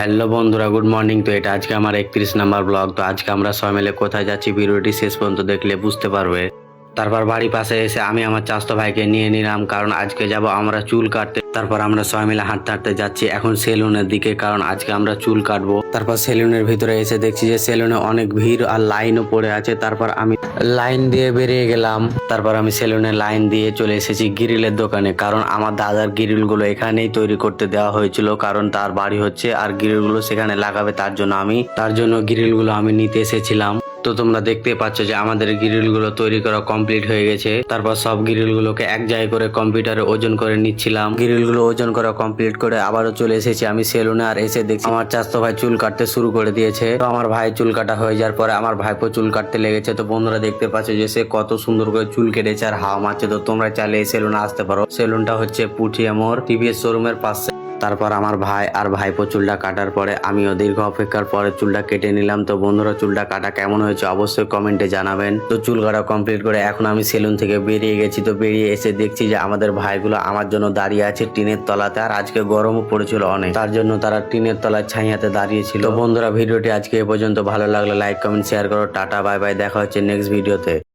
Hello বন্ধুরা, good morning. তো এটা আজকে আমার 31 নাম্বার ব্লগ। তো আজকে আমরা সবাই মিলে কোথায় যাচ্ছি ভিডিওটি শেষ পর্যন্ত দেখলে বুঝতে পারবে। তারপর বাড়ি পাশে এসে আমি আমার চাচাতো ভাইকে নিয়ে নিলাম, কারণ আজকে যাব আমরা চুল কাটতে। তারপর আমরা সবাই মিলে হাঁটতে হাঁটতে যাচ্ছি এখন সেলুনের দিকে, কারণ আজকে আমরা চুল কাটবো। তারপর সেলুনের ভিতরে এসে দেখছি যে সেলুনে অনেক ভিড় আর লাইনও পড়ে আছে। তারপর আমি লাইন দিয়ে বেরিয়ে গেলাম। তারপর আমি সেলুনে লাইন দিয়ে চলে এসেছি গ্রিলের দোকানে, কারণ আমার দাদার গ্রিলগুলো এখানেই তৈরি করতে দেওয়া হয়েছিল, কারণ তার বাড়ি হচ্ছে আর গ্রিলগুলো সেখানে লাগাবে। তার জন্য গ্রিলগুলো আমি নিতে এসেছিলাম। তো তোমরা দেখতে পাচ্ছ যে আমাদের গ্রিলগুলো তৈরি করা কমপ্লিট হয়ে গেছে। তারপর সব গ্রিলগুলোকে এক জায়গায় করে কম্পিউটারে ওজন করে নিচ্ছিলাম। গ্রিলগুলো ওজন করা কমপ্লিট করে আবারও চলে এসেছি আমি সেলুনে, আর এসে দেখছি আমার চাচাতো ভাই চুল কাটতে শুরু করে দিয়েছে। তো আমার ভাই চুল কাটা হয়ে যাওয়ার পরে আমার ভাইপো চুল কাটতে লেগেছে। তো বন্ধুরা দেখতে পাচ্ছ যে সে কত সুন্দর করে চুল কেটেছে আর হাওয়া মারছে। তো তোমরা চাইলে এই সেলুনে আসতে পারো। সেলুনটা হচ্ছে পুঠিয়া মোড় টিভিএস শোরুমের পাশে। তারপর আমার ভাই আর ভাইপো চুলটা কাটার পরে আমিও দীর্ঘ অপেক্ষার পরে চুলটা কেটে নিলাম। তো বন্ধুরা চুলটা কাটা কেমন হয়েছে অবশ্যই কমেন্টে জানাবেন। তো চুল কাটা কমপ্লিট করে এখন আমি সেলুন থেকে বেরিয়ে গেছি। তো বেরিয়ে এসে দেখছি যে আমাদের ভাইগুলো আমার জন্য দাঁড়িয়ে আছে টিনের তলাতে, আর আজকে গরমও পড়েছিল অনেক, তার জন্য তারা টিনের তলায় ছাইয়াতে দাঁড়িয়েছিল। তো বন্ধুরা ভিডিওটি আজকে এ পর্যন্ত। ভালো লাগলে লাইক কমেন্ট শেয়ার করো। টাটা বাই বাই, দেখা হচ্ছে নেক্সট ভিডিওতে।